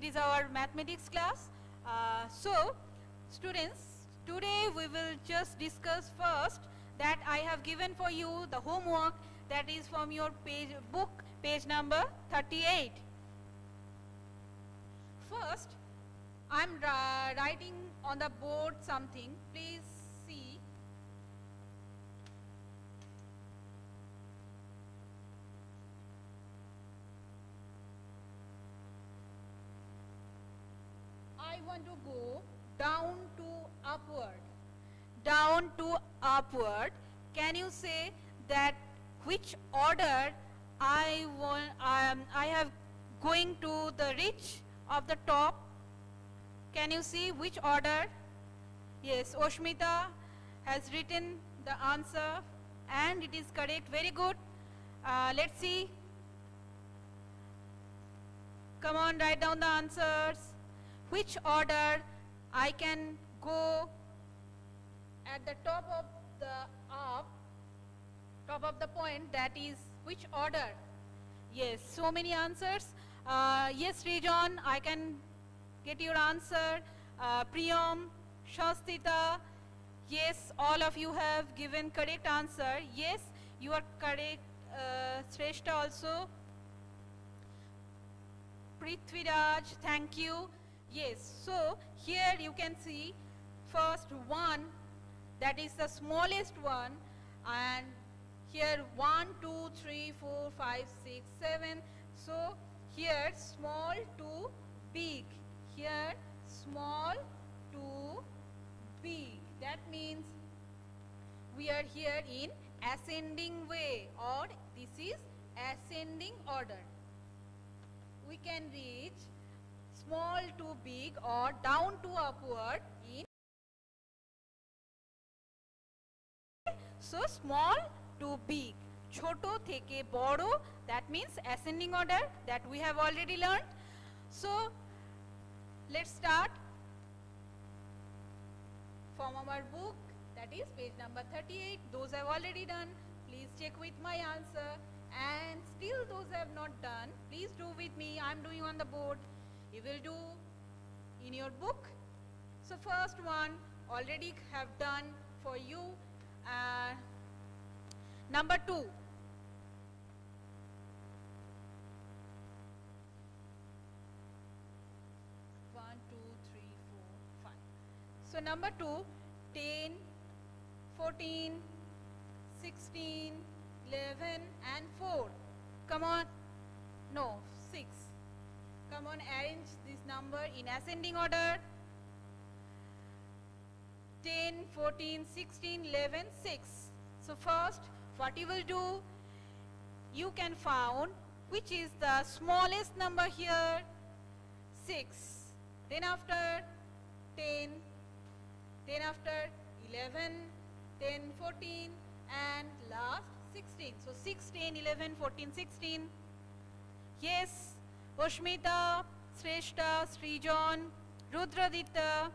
It is our mathematics class. So, students, today we will just discuss first that I have given for you the homework that is from your book, page number 38. First, I am writing on the board something. Please see. I want to go down to upward. Down to upward. Can you say that which order I have going to the reach of the top? Can you see which order? Yes, Oshmita has written the answer and it is correct. Very good. Let's see. Come on, write down the answers. Which order I can go at the top of the point, that is which order? Yes, so many answers. Yes, Rejon, I can get your answer. Priyam, Shastita, yes, all of you have given correct answer. Yes, you are correct. Shrestha also. Prithviraj, thank you. Yes, so here you can see first 1, that is the smallest one, and here 1, 2, 3, 4, 5, 6, 7. So here small to big. Here small to big. That means we are here in ascending way, or this is ascending order. We can reach small to big or down to upward in. So small to big, choto theke boro, that means ascending order, that we have already learned. So let's start from our book, that is page number 38. Those I've already done, please check with my answer, and still those I have not done, please do with me. I'm doing on the board, you will do in your book. So first one already have done for you. Number 2. 1, 2, 3, 4, 5. So number 2, 10, 14, 16, 11 and 4. Come on. No, 6. Come on, arrange this number in ascending order. 10, 14, 16, 11, 6. So first, what you will do, you can find which is the smallest number here, 6. Then after 10, then after 11, then 14 and last 16. So 6, 10, 11, 14, 16. Yes, Oshmita, Shrestha, Srijan, Rudraditya,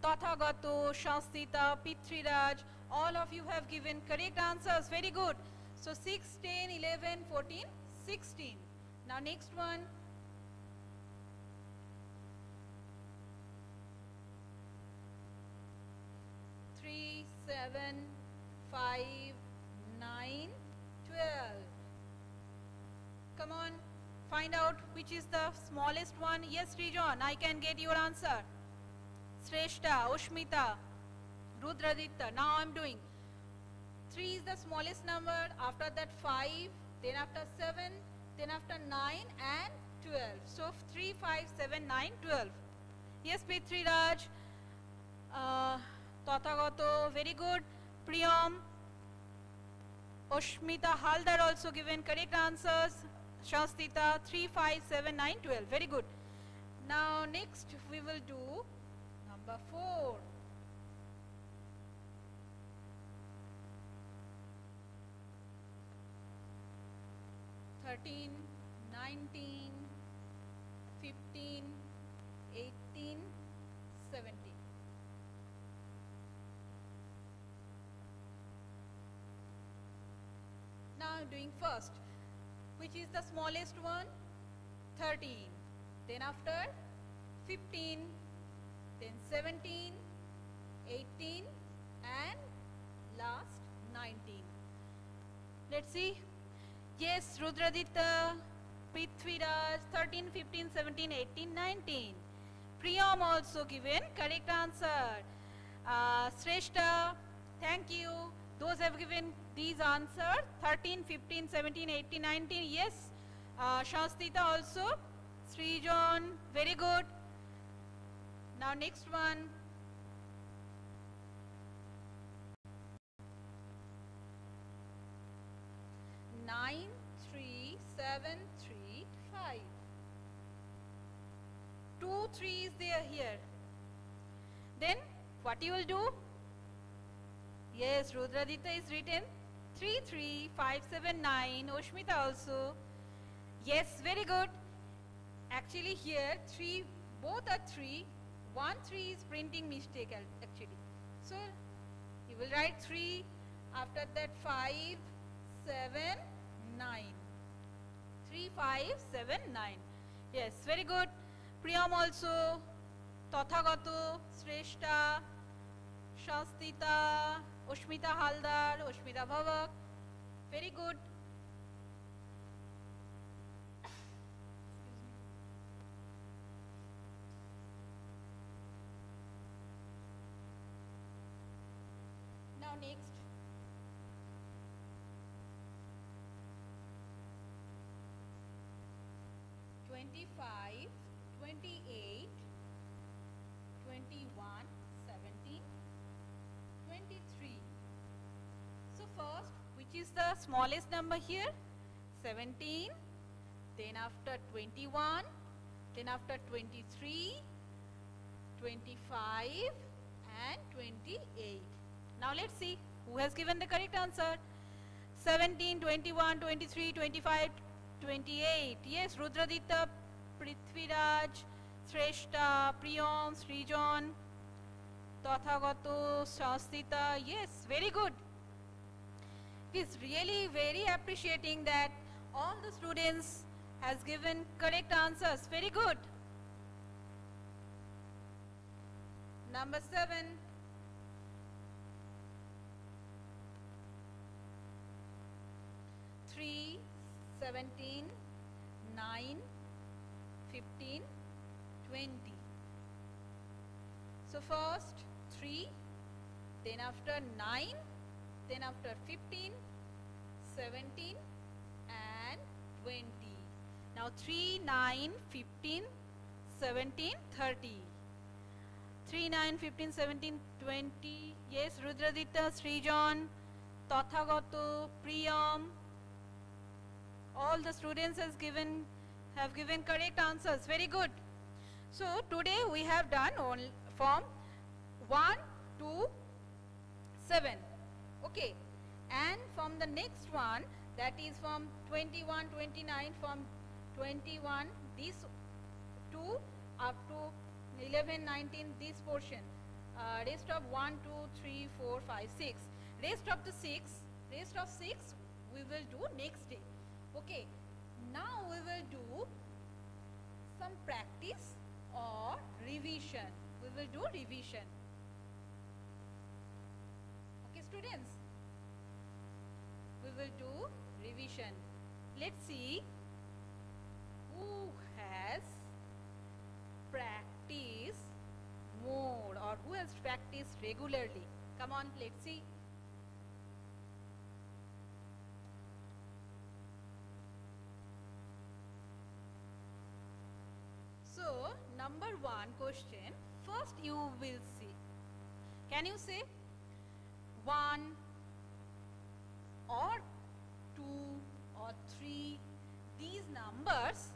Tathagato, Shastita, Prithviraj, all of you have given correct answers. Very good. So 6, 10, 11, 14, 16. Now next one. Three, 7, 5, 9, 12. Come on, find out which is the smallest one. Yes, Rejon, I can get your answer. Shrestha, Oshmita, Rudraditya. Now I am doing. 3 is the smallest number, after that 5, then after 7, then after 9 and 12. So 3, 5, 7, 9, 12. Yes, Prithviraj, Tathagato, very good. Priyam, Oshmita, Haldar also given correct answers. Shastita, 3, 5, 7, 9, 12. Very good. Now next we will do number 4. 13, 19, 15, 18, 17. Now I am doing first. Which is the smallest one? 13. then after 15, then 17, 18 and last 19. Let's see. Yes, Rudradita, Prithviraj, 13, 15, 17, 18, 19. Priyam also given correct answer. Shrestha, thank you. Those have given these answers 13, 15, 17, 18, 19. Yes. Shastita also. Srijan, very good. Now next one. 9, 3, 7, 3, 5. 2, 3 is there here. Then what you will do? Yes, Rudradita is written 3, 3, 5, 7, 9. Oshmita also. Yes, very good. Actually here 3, both are 3. 1, 3 is printing mistake actually. So you will write 3, after that 5, 7, 9. 3, 5, 7, 9. Yes, very good. Priyam also, Tathagato, Shrestha, Shastita, Oshmita Haldar, Oshmita Bhavak. Very good. Now next. Five, 28, 21, 17, 23. So first, which is the smallest number here? 17, then after 21, then after 23, 25 and 28. Now let's see who has given the correct answer. 17, 21, 23, 25, 28. Yes, Rudradita, Prithviraj, Shrestha, Priyam, Srijan, Tathagato, Shastita. Yes, very good. It is really very appreciating that all the students has given correct answers. Very good. Number 7. Three, 17, 9, 15, 20. So first 3, then after 9, then after 15, 17 and 20. Now 3, 9, 15, 17, 30. 3, 9, 15, 17, 20. Yes, Rudradita, Srijan, Tathagato, Priyam. All the students have given correct answers. Very good. So today we have done on from 1 to 7. Okay. And from the next one, that is from 21, 29, from 21 this 2 up to 11, 19 this portion. Rest of 1, 2, 3, 4, 5, 6. Rest of 6 we will do next day. Okay, now we will do some practice or revision. We will do revision. Okay, students, we will do revision. Let's see who has practiced more or who has practiced regularly. Come on, let's see. So, number 1 question, first you will see. Can you say 1 or 2 or 3, these numbers,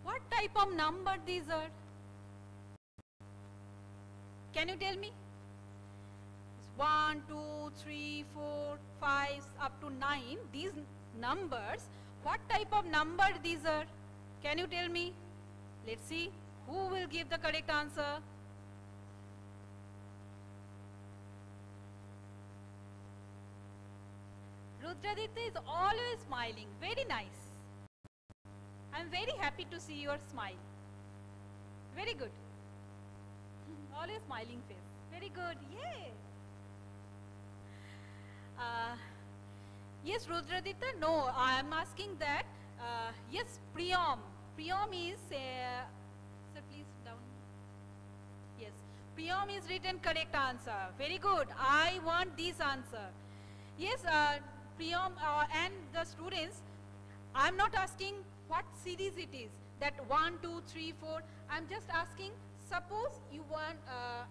what type of number these are? Can you tell me? 1, 2, 3, 4, 5 up to 9, these numbers, what type of number these are? Can you tell me? Let's see who will give the correct answer. Rudradita is always smiling. Very nice. I am very happy to see your smile. Very good. Always smiling face. Very good. Yay. Yes, Rudradita. No, I am asking that. Yes, Priyam. Priyam is. Sir, please down. Yes, Priyam is written correct answer. Very good. I want this answer. Yes, Priyam and the students. I am not asking what series it is. That 1, 2, 3, 4. I am just asking. Suppose you want.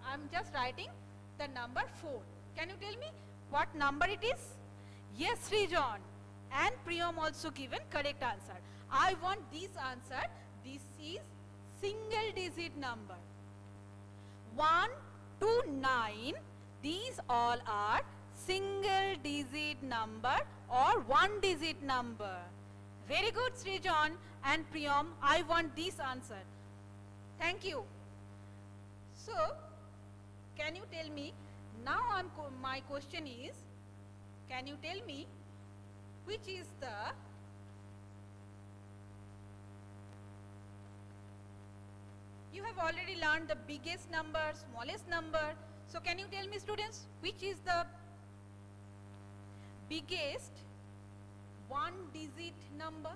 I am just writing the number 4. Can you tell me what number it is? Yes, Srijan and Priyam also given correct answer. I want this answer. This is single digit number. 1 to 9, these all are single digit number or one digit number. Very good, Srijan and Priyam. I want this answer. Thank you. So, can you tell me, now my question is, can you tell me which is the you have already learned the biggest number, smallest number. So can you tell me, students, which is the biggest one digit number?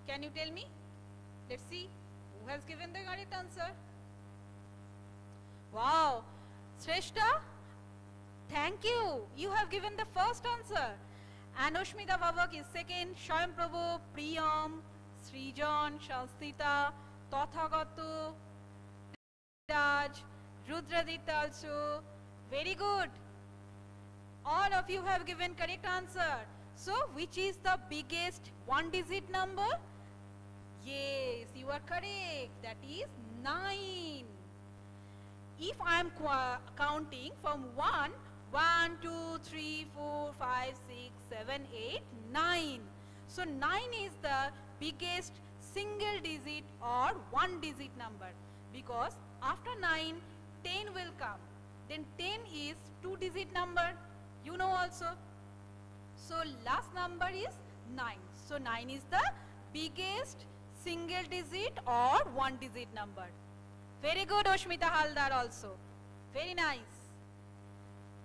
Can you tell me? Let's see who has given the correct answer. Wow, Shrestha, thank you. You have given the first answer. And Ushmita Vavak is second. Shayam Prabhu, Priyam, Srijan, Shanstita, Tathagatu, Raj, Rudradita also. Very good. All of you have given correct answer. So, which is the biggest one digit number? Yes, you are correct. That is 9. If I am counting from 1, 2, 3, 4, 5, 6, 7, 8, 9. So 9 is the biggest single digit or one digit number, because after 9, 10 will come. Then 10 is two digit number, you know also. So last number is 9. So 9 is the biggest single digit or one digit number. Very good, Oshmita Haldar also. Very nice.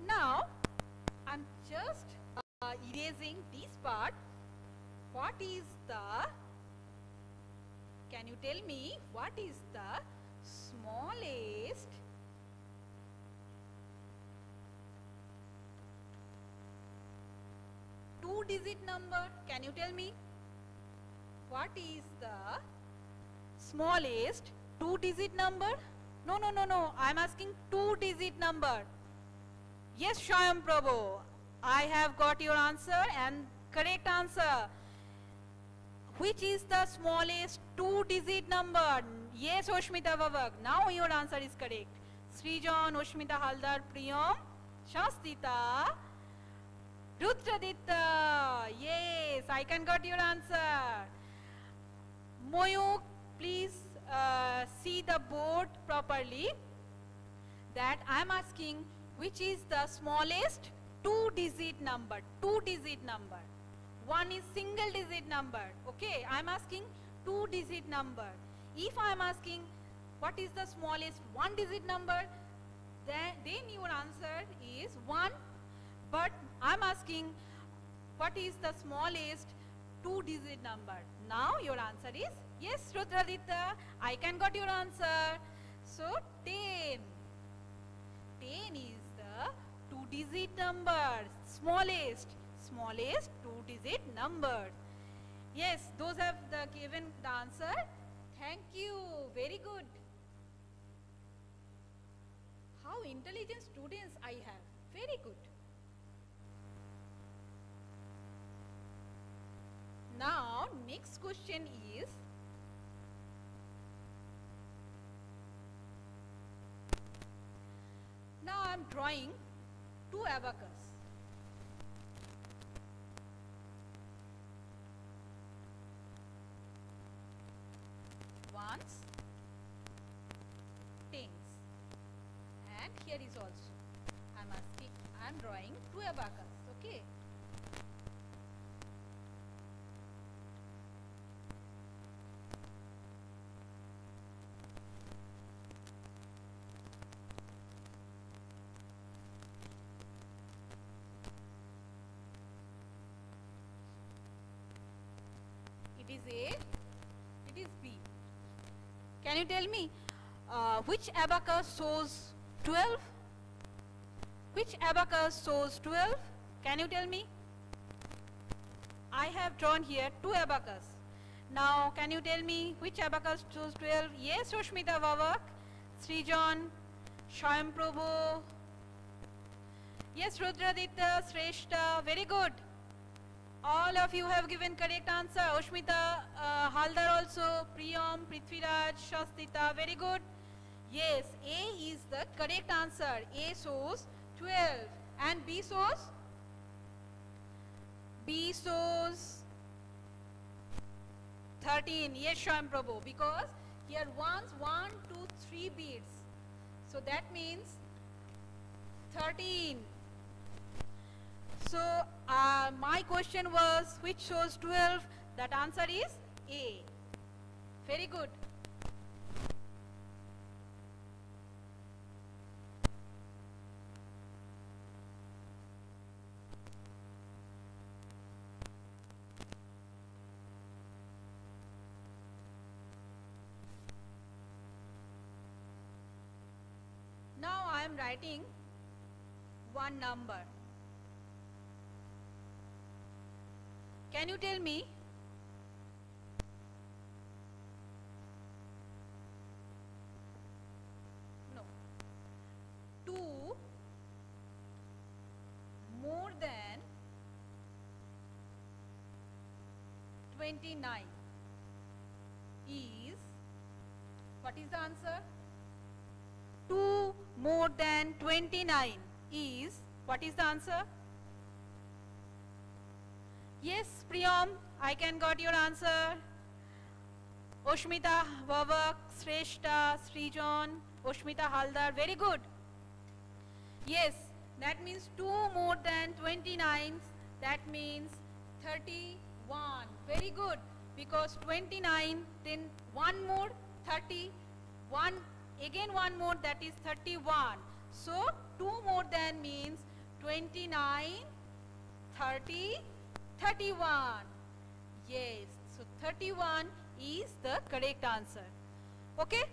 Now, I am just erasing this part. What is the, can you tell me, what is the smallest two-digit number? Can you tell me? What is the smallest two-digit number? No. I am asking two-digit number. Yes, Shayam Prabhu. I have got your answer and correct answer. Which is the smallest two-digit number? Yes, Oshmita Vavak. Now your answer is correct. Srijan, Oshmita Haldar, Priyam, Shastita, Rudradita. Yes, I can got your answer. Moyuk, please see the board properly. That I am asking which is the smallest two-digit number. Two-digit number. One is single-digit number. Okay, I am asking two-digit number. If I am asking what is the smallest one-digit number, then your answer is 1. But I am asking what is the smallest two-digit number. Now your answer is yes, Rudradita. I can got your answer. So 10. 10 is the two-digit number. Smallest two-digit number. Yes, those have given the answer. Thank you. Very good. How intelligent students I have. Very good. Now, next question is, now I am drawing two abacus. Ones, tens, and here is also. I am drawing two abacus. Okay. you tell me which abacus shows 12? Which abacus shows 12? Can you tell me? I have drawn here 2 abacus. Now can you tell me which abacus shows 12? Yes, Sushmita Vavak, Srijan, Shayam Prabhu. Yes, Rudraditya, Shrestha, very good. All of you have given correct answer. Ushmita Haldar also, Priyam, Prithviraj, Shastita, very good. Yes, A is the correct answer. A shows 12 and B shows? B shows 13. Yes, Sham Prabhu, because here 1, 2, 3 beads. So that means 13. So my question was which shows 12? That answer is A. Very good. Now I am writing one number. Can you tell me no 2 more than 29 is, what is the answer? 2 more than 29 is, what is the answer? Yes, Priyam, I can got your answer. Ushmita Vavak, Shrestha, Srijan, Ushmita Haldar, very good. Yes, that means 2 more than 29, that means 31. Very good, because 29, then 1 more, 30, 1, again 1 more, that is 31. So 2 more than means 29, 30, 31. Yes, so 31 is the correct answer. Okay,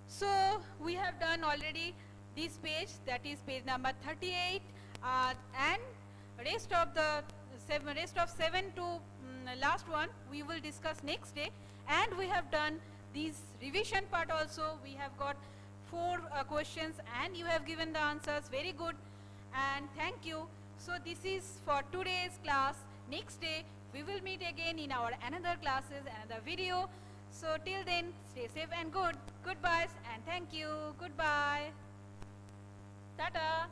so we have done already this page, that is page number 38, and rest of 7 to last one we will discuss next day. And we have done this revision part also. We have got 4 questions and you have given the answers. Very good, and thank you. So this is for today's class. Next day we will meet again in our another classes, another video. So till then, stay safe and good. Goodbyes and thank you. Goodbye. Tata.